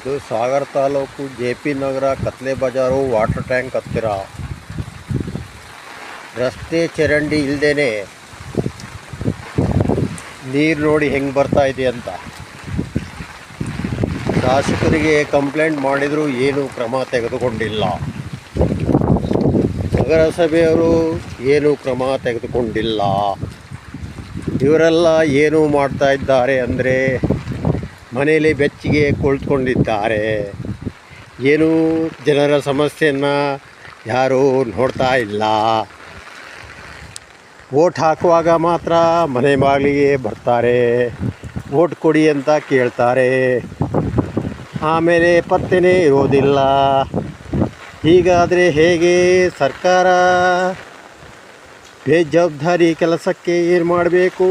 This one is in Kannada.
ಇದು ಸಾಗರ ತಾಲೂಕು ಜೆ.ಪಿ. ನಗರ ಕತ್ಲೆ ಬಜಾರು ವಾಟರ್ ಟ್ಯಾಂಕ್ ಹತ್ತಿರ. ರಸ್ತೆ ಚರಂಡಿ ಇಲ್ಲದೇ ನೀರು ನೋಡಿ ಹೆಂಗೆ ಬರ್ತಾ ಇದೆ ಅಂತ. ಶಾಸಕರಿಗೆ ಕಂಪ್ಲೇಂಟ್ ಮಾಡಿದರೂ ಏನೂ ಕ್ರಮ ತೆಗೆದುಕೊಂಡಿಲ್ಲ. ನಗರಸಭೆಯವರು ಏನೂ ಕ್ರಮ ತೆಗೆದುಕೊಂಡಿಲ್ಲ. ಇವರೆಲ್ಲ ಏನು ಮಾಡ್ತಾ ಇದ್ದಾರೆ ಅಂದರೆ ಮನೆಯಲ್ಲಿ ಬೆಚ್ಚಿಗೆ ಕುಳಿತುಕೊಂಡಿದ್ದಾರೆ. ಏನೂ ಜನರ ಸಮಸ್ಯೆಯನ್ನು ಯಾರೂ ನೋಡ್ತಾ ಇಲ್ಲ. ವೋಟ್ ಹಾಕುವಾಗ ಮಾತ್ರ ಮನೆ ಬಾಗಿಲಿಗೆ ಬರ್ತಾರೆ, ವೋಟ್ ಕೊಡಿ ಅಂತ ಕೇಳ್ತಾರೆ. ಆಮೇಲೆ ಪತ್ತೆನೇ ಇರೋದಿಲ್ಲ. ಹೀಗಾದರೆ ಹೇಗೆ? ಸರ್ಕಾರ ಬೇಜವಾಬ್ದಾರಿ ಕೆಲಸಕ್ಕೆ ಏನು ಮಾಡಬೇಕು?